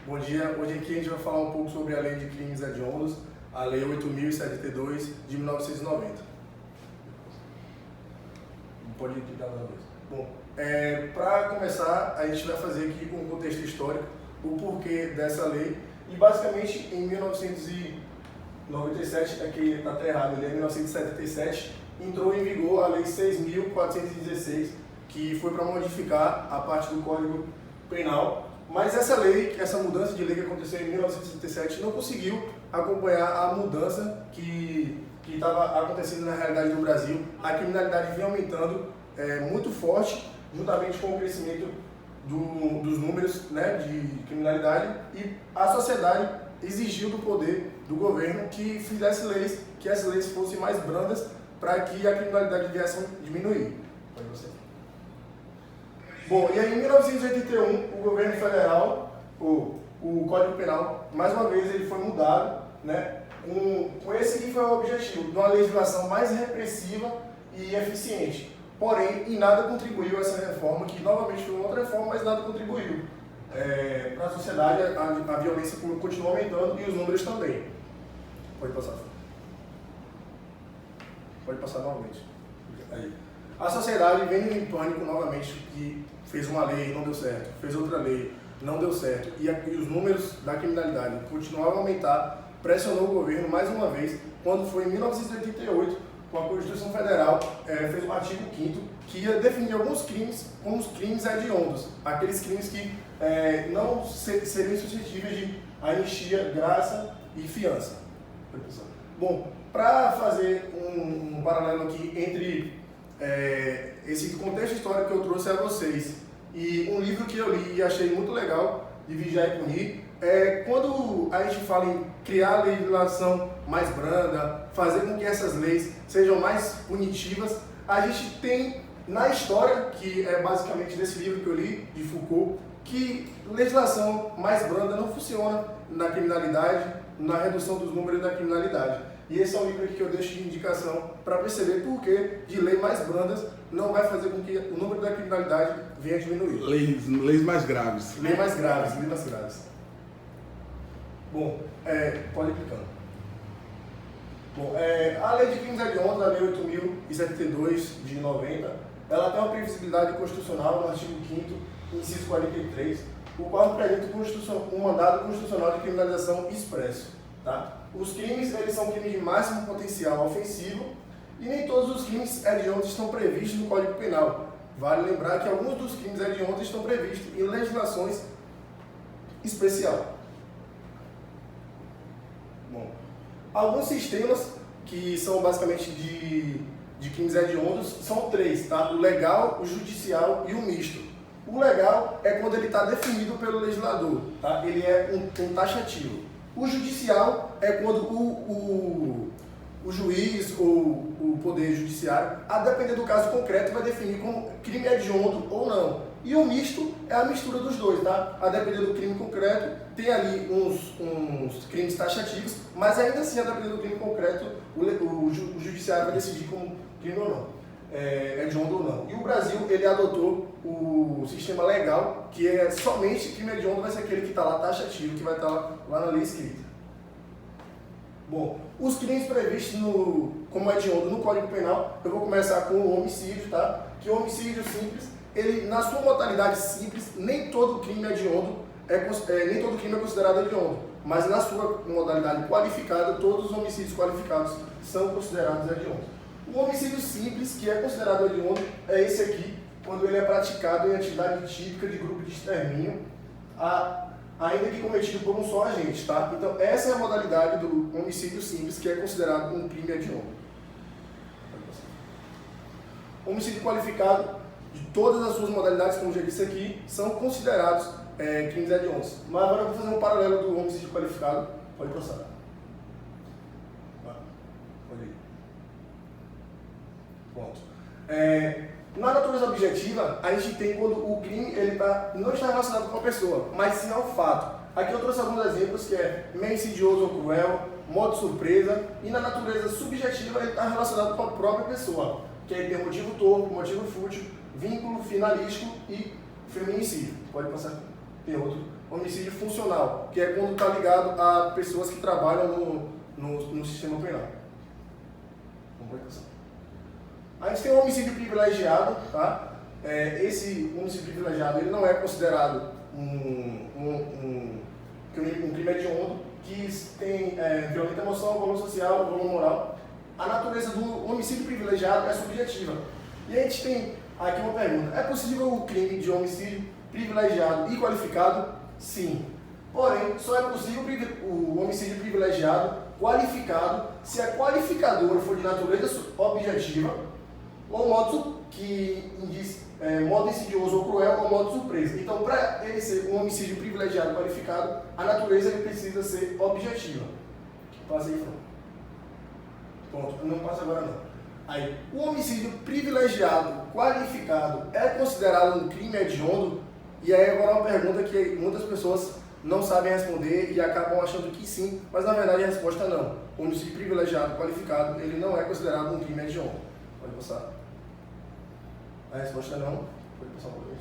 Bom dia, hoje aqui a gente vai falar um pouco sobre a Lei de Crimes Hediondos, a Lei 8.072 de 1990. Pode ir clicar na vez. Bom, para começar, a gente vai fazer aqui um contexto histórico, o porquê dessa lei, e basicamente em 1997, aqui está até errado, ele é 1977, entrou em vigor a Lei 6.416, que foi para modificar a parte do Código Penal. Mas essa lei, essa mudança de lei que aconteceu em 1977 não conseguiu acompanhar a mudança que estava acontecendo na realidade do Brasil. A criminalidade vinha aumentando muito forte, juntamente com o crescimento dos números, né, de criminalidade, e a sociedade exigiu do poder do governo que fizesse leis, que as leis fossem mais brandas para que a criminalidade viesse a diminuir. Pode você. Bom, e aí em 1981, o governo federal, o Código Penal, mais uma vez ele foi mudado, né, com esse que foi o objetivo, de uma legislação mais repressiva e eficiente. Porém, em nada contribuiu essa reforma, que novamente foi uma outra reforma, mas nada contribuiu. Para a sociedade, a violência continua aumentando e os números também. Pode passar. Pode passar novamente. Aí. A sociedade vem em pânico novamente, que fez uma lei, não deu certo, fez outra lei, não deu certo, e os números da criminalidade continuavam a aumentar, pressionou o governo mais uma vez, quando foi em 1988, com a Constituição Federal, fez um artigo 5º, que ia definir alguns crimes como os crimes hediondos, aqueles crimes que não seriam suscetíveis de anistia, graça e fiança. Bom, para fazer um paralelo aqui entre esse contexto histórico que eu trouxe a vocês e um livro que eu li e achei muito legal, de Vigiar e Punir, quando a gente fala em criar legislação mais branda, fazer com que essas leis sejam mais punitivas, a gente tem na história, que é basicamente desse livro que eu li, de Foucault, que legislação mais branda não funciona na criminalidade, na redução dos números da criminalidade. E esse é um livro aqui que eu deixo de indicação para perceber por que de leis mais brandas não vai fazer com que o número da criminalidade venha a diminuir. Leis mais graves. Leis mais graves. Bom, pode ir clicando. Bom, a Lei de Crimes Hediondos, a Lei 8.072 de 90, ela tem uma previsibilidade constitucional no artigo 5º, inciso 43, o qual representa um mandado constitucional de criminalização expresso. Tá? Os crimes, eles são crimes de máximo potencial ofensivo e nem todos os crimes hediondos estão previstos no Código Penal. Vale lembrar que alguns dos crimes hediondos estão previstos em legislações especiais. Bom, alguns sistemas que são basicamente de crimes hediondos são três, tá? O legal, o judicial e o misto. O legal é quando ele está definido pelo legislador, tá? Ele é um taxativo. O judicial é quando o juiz ou o poder judiciário, a depender do caso concreto, vai definir como crime hediondo ou não. E o misto é a mistura dos dois, tá? A depender do crime concreto, tem ali uns crimes taxativos, mas ainda assim, a depender do crime concreto, o judiciário vai decidir como crime ou não, hediondo ou não. E o Brasil, ele adotou o sistema legal, que é somente crime hediondo, vai ser aquele que está lá taxativo, que vai estar lá na lei escrita. Bom, os crimes previstos como hediondo no Código Penal, eu vou começar com o homicídio, tá? Que o homicídio simples, ele, na sua modalidade simples, nem todo crime hediondo nem todo crime é considerado hediondo, mas na sua modalidade qualificada, todos os homicídios qualificados são considerados hediondos. O homicídio simples, que é considerado hediondo, é esse aqui, quando ele é praticado em atividade típica de grupo de extermínio, ainda que cometido por um só agente, tá? Então, essa é a modalidade do homicídio simples, que é considerado um crime hediondo. Homicídio qualificado, de todas as suas modalidades, como já disse aqui, são considerados crimes hediondos. Mas agora eu vou fazer um paralelo do homicídio qualificado. Pode passar. Pode ir. Ponto. Na natureza objetiva, a gente tem quando o crime não está relacionado com a pessoa, mas sim ao fato. Aqui eu trouxe alguns exemplos, que é meio insidioso ou cruel, modo surpresa, e na natureza subjetiva ele está relacionado com a própria pessoa, que aí tem motivo torpe, motivo fútil, vínculo finalístico e feminicídio. Pode passar, tem outro homicídio funcional, que é quando está ligado a pessoas que trabalham no sistema penal. A gente tem o homicídio privilegiado, tá? Esse homicídio privilegiado ele não é considerado um crime hediondo, que tem violenta emoção, valor social, valor moral. A natureza do homicídio privilegiado é subjetiva. E a gente tem aqui uma pergunta: é possível o crime de homicídio privilegiado e qualificado? Sim. Porém, só é possível o homicídio privilegiado qualificado se a qualificadora for de natureza objetiva ou modo insidioso ou cruel ou modo surpresa. Então, para ele ser um homicídio privilegiado qualificado, a natureza ele precisa ser objetiva. Passa aí, pronto, não passa agora não. Aí, o homicídio privilegiado qualificado é considerado um crime hediondo? E aí agora uma pergunta que muitas pessoas não sabem responder e acabam achando que sim, mas na verdade a resposta é não. O homicídio privilegiado qualificado, ele não é considerado um crime hediondo. Pode passar. A resposta é não. Pode passar um pouquinho.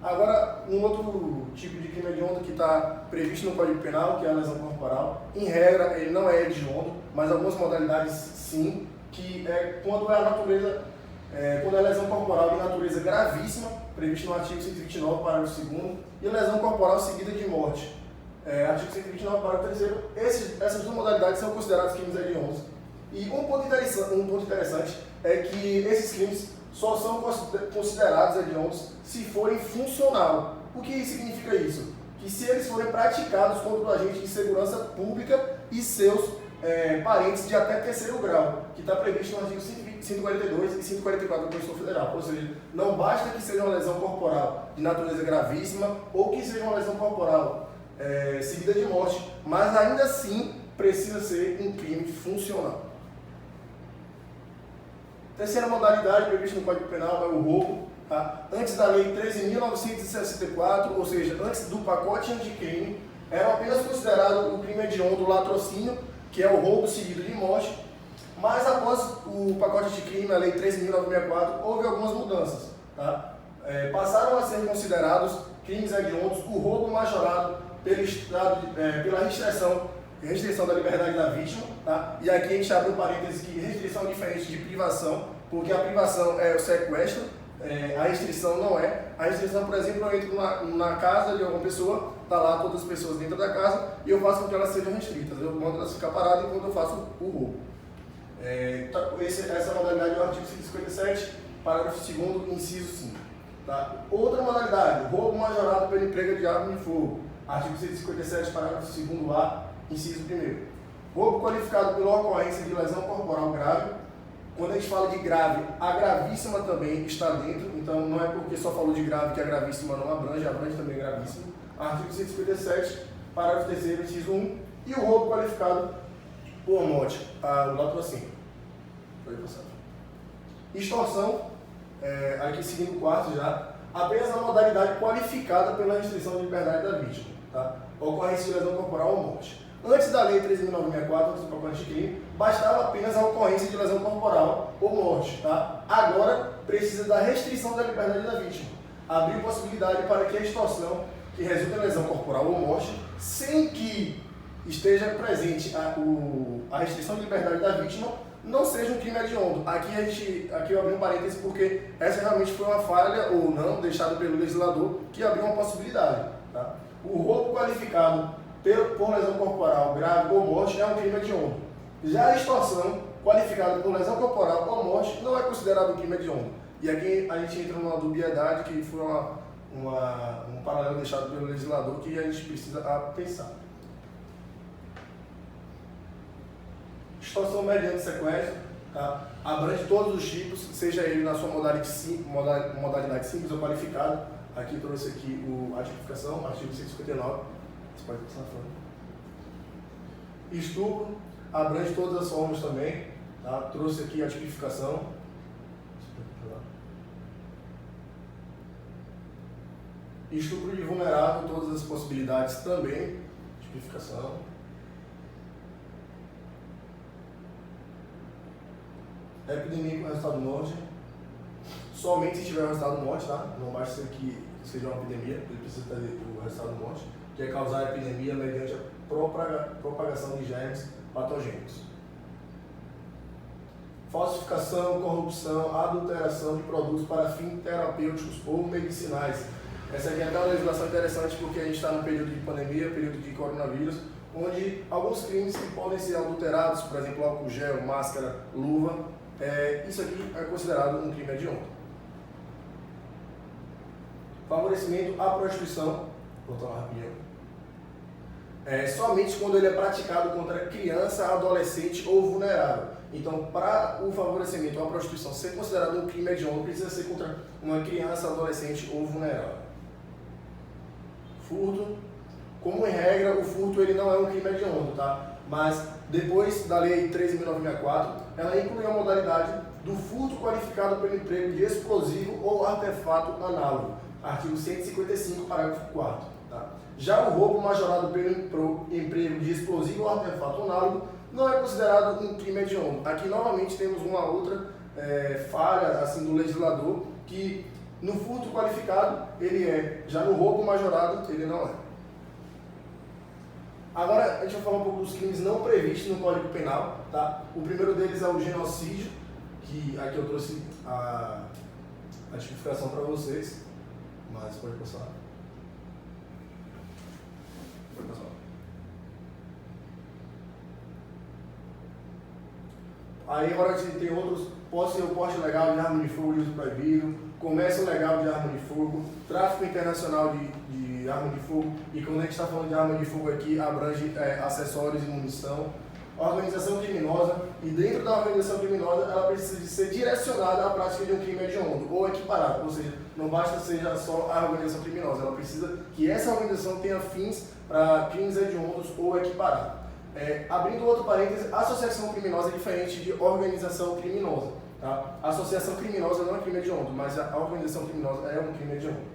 Agora, um outro tipo de crime hediondo que está previsto no Código Penal, que é a lesão corporal. Em regra, ele não é hediondo, mas algumas modalidades sim, que é quando é a natureza, quando é a lesão corporal de natureza gravíssima, previsto no artigo 129, parágrafo 2º, e lesão corporal seguida de morte. Artigo 129, parágrafo 3º, essas duas modalidades são consideradas crimes hediondos. E um ponto interessante é que esses crimes só são considerados hediondos se forem funcional. O que significa isso? Que se eles forem praticados contra o agente de segurança pública e seus parentes de até terceiro grau, que está previsto no artigo 142 e 144 da Constituição Federal. Ou seja, não basta que seja uma lesão corporal de natureza gravíssima ou que seja uma lesão corporal seguida de morte, mas ainda assim precisa ser um crime funcional. Terceira modalidade prevista no Código Penal é o roubo. Tá? Antes da Lei 13.964, ou seja, antes do pacote anticrime, era apenas considerado o crime hediondo o latrocínio, que é o roubo seguido de morte, mas após o pacote anticrime, a Lei 13.964, houve algumas mudanças. Tá? Passaram a ser considerados crimes hediondos o roubo majorado pela restrição da liberdade da vítima, tá? E aqui a gente abre um parênteses que restrição é diferente de privação, porque a privação é o sequestro, a restrição não é. A restrição, por exemplo, eu entro na casa de alguma pessoa, tá lá todas as pessoas dentro da casa e eu faço com que elas sejam restritas, eu mando elas ficar paradas enquanto eu faço o roubo. Essa modalidade é o artigo 157, parágrafo 2º, inciso 5. Tá? Outra modalidade, roubo majorado pelo emprego de arma de fogo, artigo 157, parágrafo 2º-A, inciso 1º. Roubo qualificado pela ocorrência de lesão corporal grave. Quando a gente fala de grave, a gravíssima também está dentro, então não é porque só falou de grave que a gravíssima não abrange também gravíssima. Artigo 157, parágrafo 3º, inciso 1. E o roubo qualificado por morte, o latrocínio. Foi passado. Extorsão, aqui seguindo o quarto já, apenas a modalidade qualificada pela restrição de liberdade da vítima. Tá? Ocorrência de lesão corporal ou morte. Antes da Lei 13.964, antes do pacote de crime, bastava apenas a ocorrência de lesão corporal ou morte. Tá? Agora, precisa da restrição da liberdade da vítima. Abriu possibilidade para que a extorsão, que resulta em lesão corporal ou morte, sem que esteja presente a restrição de liberdade da vítima, não seja um crime hediondo. Aqui eu abri um parênteses porque essa realmente foi uma falha ou não deixada pelo legislador que abriu uma possibilidade. Tá? O roubo qualificado por lesão corporal grave ou morte é um crime hediondo. Já a extorsão qualificada por lesão corporal ou morte não é considerado um crime hediondo. E aqui a gente entra numa dubiedade que foi um paralelo deixado pelo legislador que a gente precisa pensar. Extorsão mediante sequestro, tá? Abrange todos os tipos, seja ele na sua modalidade simples ou qualificada. Aqui trouxe a tipificação, artigo 159. Você pode passar na frente. Estupro, abrange todas as formas também. Tá? Trouxe aqui a tipificação. Estupro de vulnerável, todas as possibilidades também. Tipificação. Epidemia com resultado morte. Somente se tiver resultado morte, tá? Não basta ser que seja uma epidemia, ele precisa ter o resultado de morte, que é causar a epidemia mediante a propagação de germes patogênicos. Falsificação, corrupção, adulteração de produtos para fins terapêuticos ou medicinais. Essa aqui é até uma legislação interessante porque a gente está no período de pandemia, período de coronavírus, onde alguns crimes que podem ser adulterados, por exemplo, álcool gel, máscara, luva, isso aqui é considerado um crime hediondo. Favorecimento à prostituição, voltar lá rapidinho. Somente quando ele é praticado contra criança, adolescente ou vulnerável. Então, para o favorecimento à prostituição ser considerado um crime hediondo, precisa ser contra uma criança, adolescente ou vulnerável. Furto. Como em regra, o furto ele não é um crime hediondo, tá? Mas depois da Lei 13.964, ela incluiu a modalidade do furto qualificado pelo emprego de explosivo ou artefato análogo. Artigo 155, parágrafo 4º. Tá? Já o roubo majorado pelo emprego de explosivo ou artefato análogo não é considerado um crime hediondo. Aqui novamente temos uma outra falha assim, do legislador, que no furto qualificado ele é, já no roubo majorado ele não é. Agora a gente vai falar um pouco dos crimes não previstos no Código Penal. Tá? O primeiro deles é o genocídio, que aqui eu trouxe a tipificação para vocês, mas pode passar. Pode passar. Aí agora a gente tem outros: posse ou porte legal de arma de fogo de uso proibido, comércio legal de arma de fogo, tráfico internacional de arma de fogo, e quando a gente está falando de arma de fogo aqui, abrange acessórios e munição, organização criminosa, e dentro da organização criminosa ela precisa de ser direcionada à prática de um crime hediondo, ou equiparado, ou seja, não basta seja só a organização criminosa, ela precisa que essa organização tenha fins para crimes hediondos ou equiparado. Abrindo outro parêntese, associação criminosa é diferente de organização criminosa. Tá? A associação criminosa não é crime hediondo, mas a organização criminosa é um crime hediondo.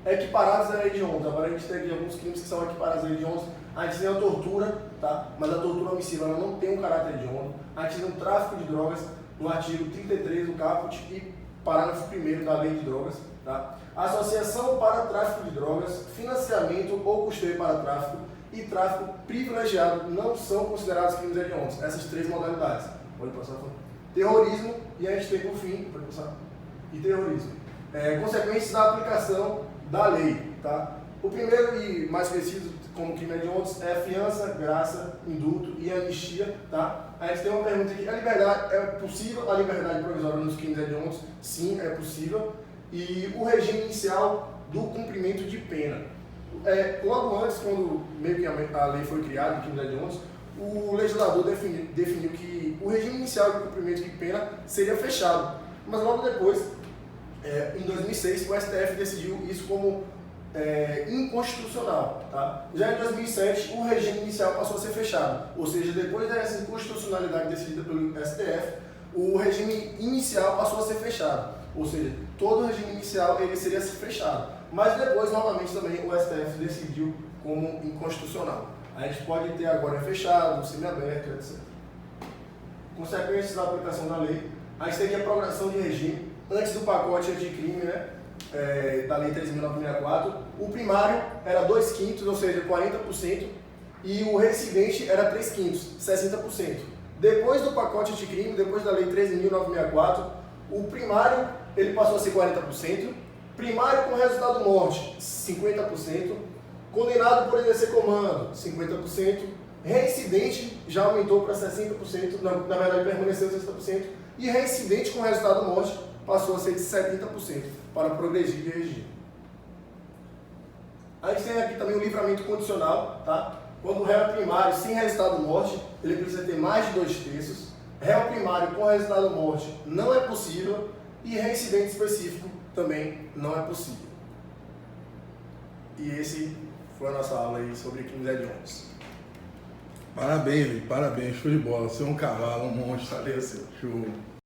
Equiparados a hediondos. Agora a gente tem aqui alguns crimes que são equiparados a hediondos. A gente tem a tortura, tá? Mas a tortura omissiva ela não tem um caráter hediondo. A gente tem o tráfico de drogas no artigo 33 do caput e parágrafo 1º da lei de drogas. Tá? Associação para tráfico de drogas, financiamento ou custeio para tráfico e tráfico privilegiado não são considerados crimes hediondos. Essas três modalidades. Pode passar. Terrorismo, e a gente tem por fim, pode passar, e terrorismo. Consequências da aplicação da lei. Tá? O primeiro e mais conhecido como crime hediondo é fiança, graça, indulto e anistia. Tá? A gente tem uma pergunta aqui: é possível a liberdade provisória nos crimes hediondos? Sim, é possível. E o regime inicial do cumprimento de pena. Logo antes, quando meio que a lei foi criada, de crimes hediondos, o legislador definiu que o regime inicial de cumprimento de pena seria fechado. Mas logo depois, em 2006, o STF decidiu isso como inconstitucional. Tá? Já em 2007, o regime inicial passou a ser fechado. Ou seja, depois dessa inconstitucionalidade decidida pelo STF, o regime inicial passou a ser fechado. Ou seja, todo o regime inicial ele seria fechado. Mas depois, novamente, também o STF decidiu como inconstitucional. A gente pode ter agora fechado, semiaberto, etc. Consequências da aplicação da lei. A gente tem aqui a progressão de regime. Antes do pacote anticrime, né, da Lei 13.964, o primário era 2/5, ou seja, 40%, e o reincidente era 3/5, 60%. Depois do pacote anticrime, depois da Lei 13.964, o primário ele passou a ser 40%, primário com resultado morte, 50%, condenado por exercer comando, 50%, reincidente já aumentou para 60%, na verdade permaneceu 60%, e reincidente com resultado morte passou a ser de 70% para progredir de regime. A gente tem aqui também o livramento condicional, tá? Quando o réu é primário sem resultado morte, ele precisa ter mais de 2/3. Réu primário com resultado morte não é possível, e reincidente específico também não é possível. E esse foi a nossa aula aí sobre crimes hediondos. Parabéns, Lee, parabéns, show de bola. Você é um cavalo, um monstro. Valeu, seu. Show.